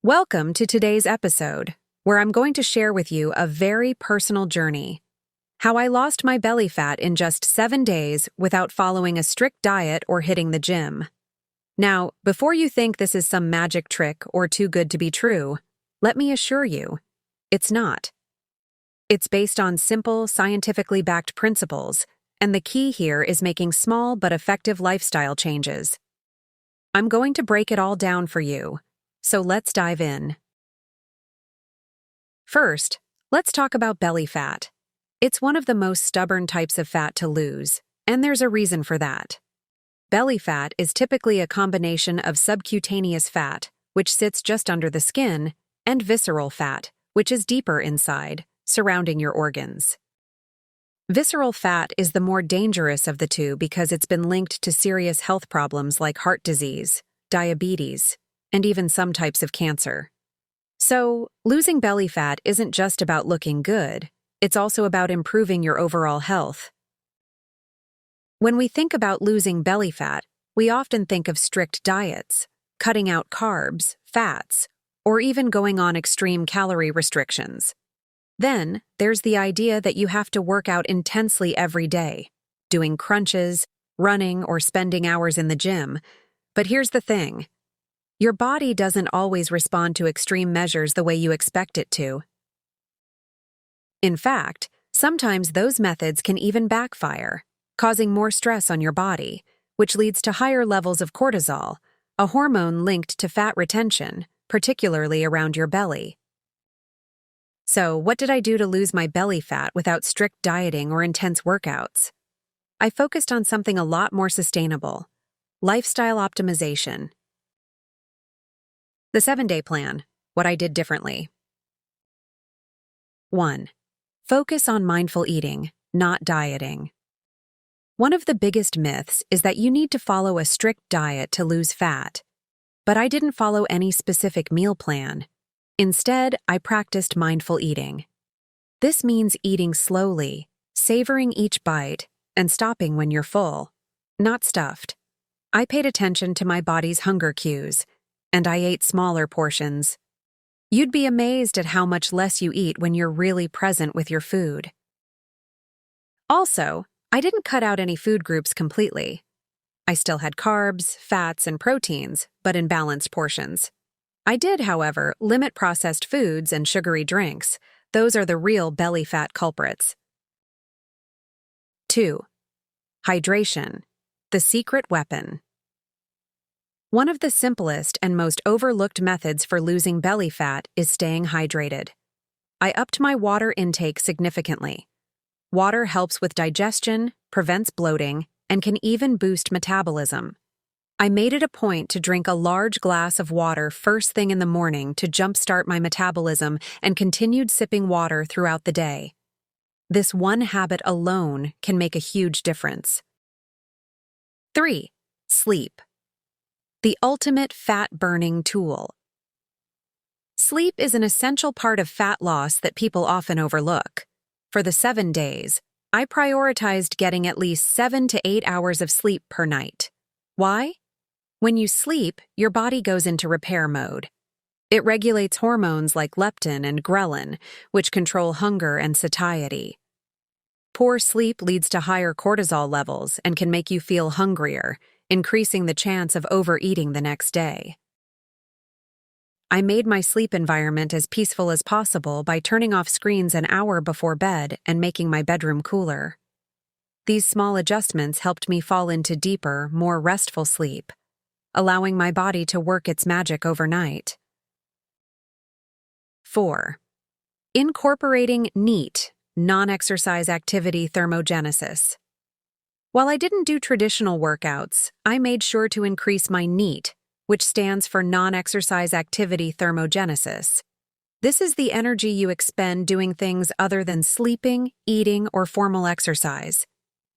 Welcome to today's episode, where I'm going to share with you a very personal journey. How I lost my belly fat in just 7 days without following a strict diet or hitting the gym. Now, before you think this is some magic trick or too good to be true, let me assure you, it's not. It's based on simple, scientifically backed principles, and the key here is making small but effective lifestyle changes. I'm going to break it all down for you. So let's dive in. First, let's talk about belly fat. It's one of the most stubborn types of fat to lose, and there's a reason for that. Belly fat is typically a combination of subcutaneous fat, which sits just under the skin, and visceral fat, which is deeper inside, surrounding your organs. Visceral fat is the more dangerous of the two because it's been linked to serious health problems like heart disease, diabetes, and even some types of cancer. So, losing belly fat isn't just about looking good, it's also about improving your overall health. When we think about losing belly fat, we often think of strict diets, cutting out carbs, fats, or even going on extreme calorie restrictions. Then, there's the idea that you have to work out intensely every day, doing crunches, running, or spending hours in the gym. But here's the thing. Your body doesn't always respond to extreme measures the way you expect it to. In fact, sometimes those methods can even backfire, causing more stress on your body, which leads to higher levels of cortisol, a hormone linked to fat retention, particularly around your belly. So, what did I do to lose my belly fat without strict dieting or intense workouts? I focused on something a lot more sustainable: lifestyle optimization. The 7-day plan, what I did differently. 1. Focus on mindful eating, not dieting. One of the biggest myths is that you need to follow a strict diet to lose fat. But I didn't follow any specific meal plan. Instead, I practiced mindful eating. This means eating slowly, savoring each bite, and stopping when you're full, not stuffed. I paid attention to my body's hunger cues, and I ate smaller portions. You'd be amazed at how much less you eat when you're really present with your food. Also, I didn't cut out any food groups completely. I still had carbs, fats, and proteins, but in balanced portions. I did, however, limit processed foods and sugary drinks. Those are the real belly fat culprits. 2. Hydration, the secret weapon. One of the simplest and most overlooked methods for losing belly fat is staying hydrated. I upped my water intake significantly. Water helps with digestion, prevents bloating, and can even boost metabolism. I made it a point to drink a large glass of water first thing in the morning to jumpstart my metabolism and continued sipping water throughout the day. This one habit alone can make a huge difference. 3. Sleep. The ultimate fat-burning tool. Sleep is an essential part of fat loss that people often overlook. For the 7 days, I prioritized getting at least 7 to 8 hours of sleep per night. Why? When you sleep, your body goes into repair mode. It regulates hormones like leptin and ghrelin, which control hunger and satiety. Poor sleep leads to higher cortisol levels and can make you feel hungrier, increasing the chance of overeating the next day. I made my sleep environment as peaceful as possible by turning off screens an hour before bed and making my bedroom cooler. These small adjustments helped me fall into deeper, more restful sleep, allowing my body to work its magic overnight. 4. Incorporating NEAT, non-exercise activity thermogenesis. While I didn't do traditional workouts, I made sure to increase my NEAT, which stands for non-exercise activity thermogenesis. This is the energy you expend doing things other than sleeping, eating, or formal exercise.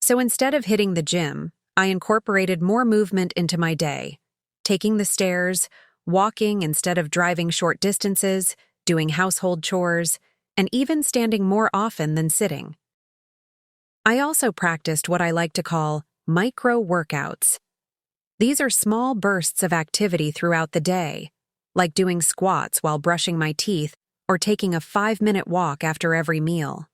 So instead of hitting the gym, I incorporated more movement into my day, taking the stairs, walking instead of driving short distances, doing household chores, and even standing more often than sitting. I also practiced what I like to call micro workouts. These are small bursts of activity throughout the day, like doing squats while brushing my teeth or taking a 5-minute walk after every meal.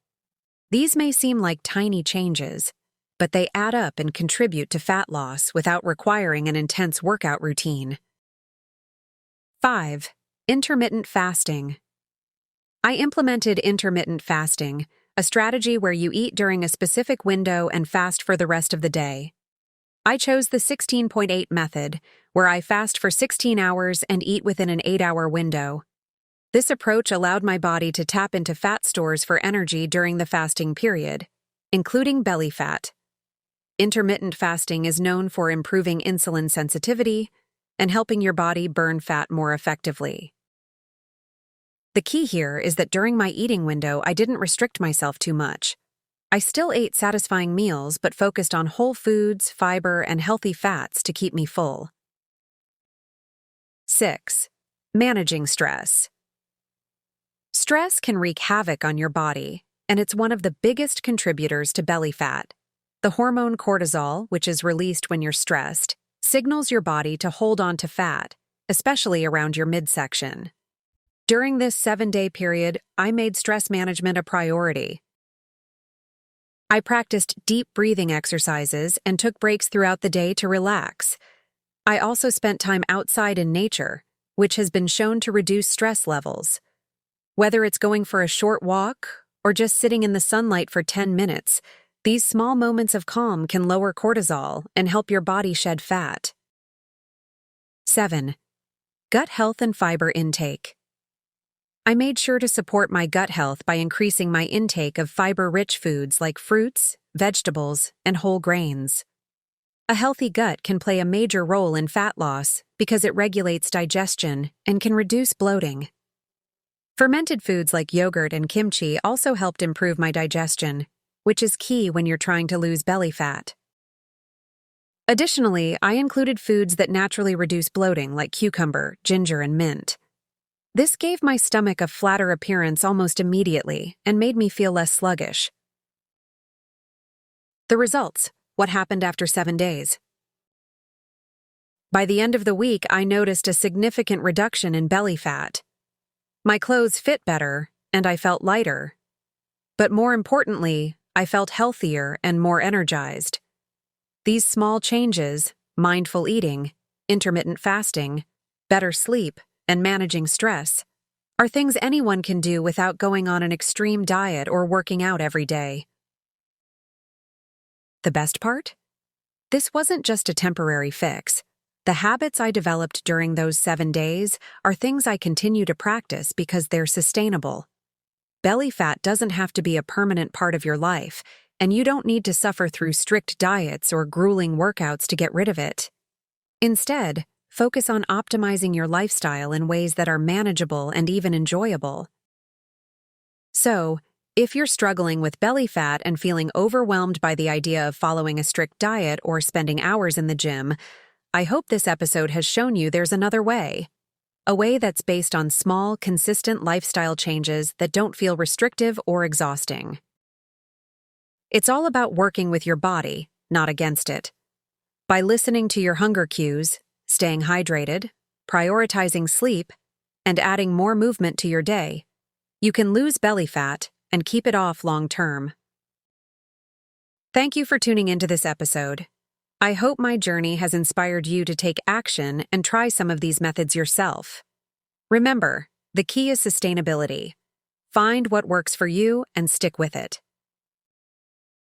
These may seem like tiny changes, but they add up and contribute to fat loss without requiring an intense workout routine. 5. Intermittent fasting. I implemented intermittent fasting, a strategy where you eat during a specific window and fast for the rest of the day. I chose the 16.8 method, where I fast for 16 hours and eat within an 8-hour window. This approach allowed my body to tap into fat stores for energy during the fasting period, including belly fat. Intermittent fasting is known for improving insulin sensitivity and helping your body burn fat more effectively. The key here is that during my eating window, I didn't restrict myself too much. I still ate satisfying meals but focused on whole foods, fiber, and healthy fats to keep me full. 6. Managing stress. Stress can wreak havoc on your body, and it's one of the biggest contributors to belly fat. The hormone cortisol, which is released when you're stressed, signals your body to hold on to fat, especially around your midsection. During this 7-day period, I made stress management a priority. I practiced deep breathing exercises and took breaks throughout the day to relax. I also spent time outside in nature, which has been shown to reduce stress levels. Whether it's going for a short walk or just sitting in the sunlight for 10 minutes, these small moments of calm can lower cortisol and help your body shed fat. 7. Gut health and fiber intake. I made sure to support my gut health by increasing my intake of fiber-rich foods like fruits, vegetables, and whole grains. A healthy gut can play a major role in fat loss because it regulates digestion and can reduce bloating. Fermented foods like yogurt and kimchi also helped improve my digestion, which is key when you're trying to lose belly fat. Additionally, I included foods that naturally reduce bloating like cucumber, ginger, and mint. This gave my stomach a flatter appearance almost immediately and made me feel less sluggish. The results: what happened after 7 days? By the end of the week, I noticed a significant reduction in belly fat. My clothes fit better, and I felt lighter. But more importantly, I felt healthier and more energized. These small changes, mindful eating, intermittent fasting, better sleep, and managing stress, are things anyone can do without going on an extreme diet or working out every day. The best part? This wasn't just a temporary fix. The habits I developed during those 7 days are things I continue to practice because they're sustainable. Belly fat doesn't have to be a permanent part of your life, and you don't need to suffer through strict diets or grueling workouts to get rid of it. Instead, focus on optimizing your lifestyle in ways that are manageable and even enjoyable. So, if you're struggling with belly fat and feeling overwhelmed by the idea of following a strict diet or spending hours in the gym, I hope this episode has shown you there's another way. A way that's based on small, consistent lifestyle changes that don't feel restrictive or exhausting. It's all about working with your body, not against it. By listening to your hunger cues, staying hydrated, prioritizing sleep, and adding more movement to your day, you can lose belly fat and keep it off long term. Thank you for tuning into this episode. I hope my journey has inspired you to take action and try some of these methods yourself. Remember, the key is sustainability. Find what works for you and stick with it.